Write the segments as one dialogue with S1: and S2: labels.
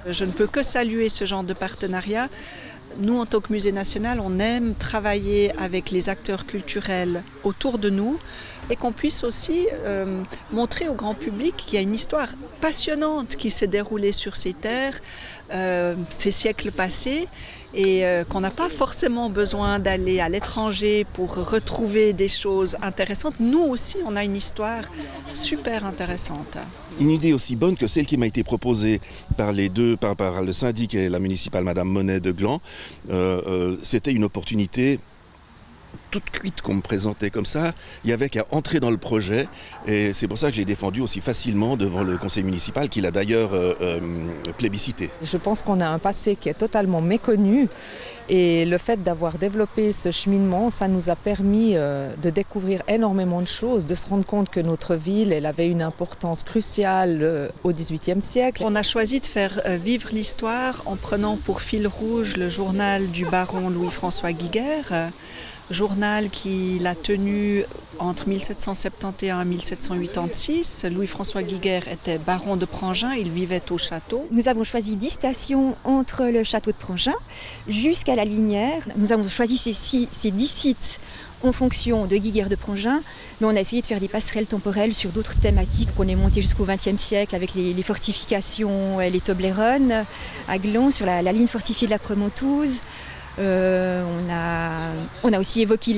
S1: Je ne peux que saluer ce genre de partenariat. Nous, en tant que Musée national, on aime travailler avec les acteurs culturels autour de nous et qu'on puisse aussi montrer au grand public qu'il y a une histoire passionnante qui s'est déroulée sur ces terres, ces siècles passés, et qu'on n'a pas forcément besoin d'aller à l'étranger pour retrouver des choses intéressantes. Nous aussi, on a une histoire super intéressante.
S2: Une idée aussi bonne que celle qui m'a été proposée par les deux, par le syndic et la municipale Madame Monet de Gland, c'était une opportunité toute cuite qu'on me présentait comme ça. Il n'y avait qu'à entrer dans le projet et c'est pour ça que je l'ai défendu aussi facilement devant le conseil municipal qui l'a d'ailleurs plébiscité.
S3: Je pense qu'on a un passé qui est totalement méconnu. Et le fait d'avoir développé ce cheminement, ça nous a permis de découvrir énormément de choses, de se rendre compte que notre ville, elle avait une importance cruciale au XVIIIe siècle.
S1: On a choisi de faire vivre l'histoire en prenant pour fil rouge le journal du baron Louis-François Giguère, journal qu'il a tenu entre 1771 et 1786. Louis-François Giguère était baron de Prangin, il vivait au château.
S4: Nous avons choisi 10 stations entre le château de Prangin jusqu'à la Linière. Nous avons choisi ces 10 sites en fonction de Giguère de Prangin, mais on a essayé de faire des passerelles temporelles sur d'autres thématiques qu'on est monté jusqu'au XXe siècle avec les fortifications, les Toblerones à Gland, sur la ligne fortifiée de la Premontouze. On a aussi évoqué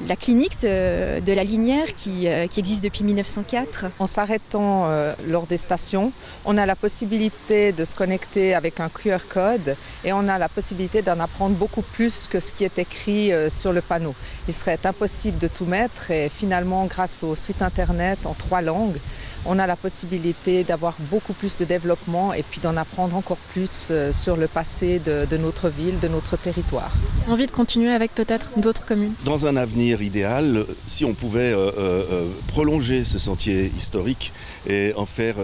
S4: la clinique de la Linière qui existe depuis 1904.
S3: En s'arrêtant lors des stations, on a la possibilité de se connecter avec un QR code et on a la possibilité d'en apprendre beaucoup plus que ce qui est écrit sur le panneau. Il serait impossible de tout mettre et finalement, grâce au site internet en 3 langues, on a la possibilité d'avoir beaucoup plus de développement et puis d'en apprendre encore plus sur le passé de notre ville, de notre territoire.
S5: Envie de continuer avec peut-être d'autres communes?
S2: Dans un avenir idéal, si on pouvait prolonger ce sentier historique et en faire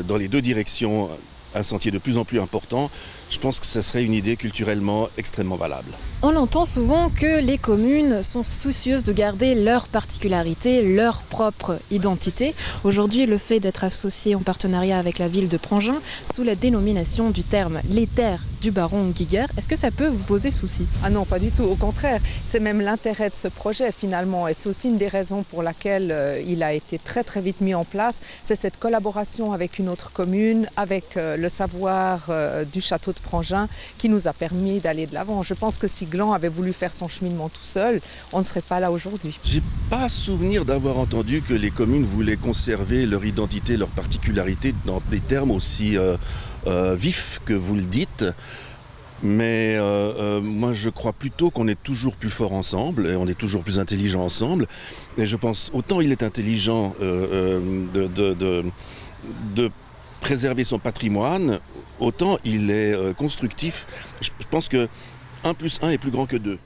S2: dans les 2 directions un sentier de plus en plus important, je pense que ce serait une idée culturellement extrêmement valable.
S5: On entend souvent que les communes sont soucieuses de garder leur particularité, leur propre identité. Aujourd'hui, le fait d'être associé en partenariat avec la ville de Prangin, sous la dénomination du terme « les terres du baron Giguère », est-ce que ça peut vous poser souci?
S3: Ah non, pas du tout, au contraire. C'est même l'intérêt de ce projet finalement et c'est aussi une des raisons pour laquelle il a été très très vite mis en place. C'est cette collaboration avec une autre commune, avec le savoir du château de Prangin qui nous a permis d'aller de l'avant. Je pense que si Gland avait voulu faire son cheminement tout seul, on ne serait pas là aujourd'hui.
S2: J'ai pas souvenir d'avoir entendu que les communes voulaient conserver leur identité, leur particularité dans des termes aussi vifs que vous le dites. Mais moi je crois plutôt qu'on est toujours plus fort ensemble et on est toujours plus intelligent ensemble. Et je pense autant il est intelligent de préserver son patrimoine, autant il est constructif. Je pense que 1 + 1 est plus grand que 2.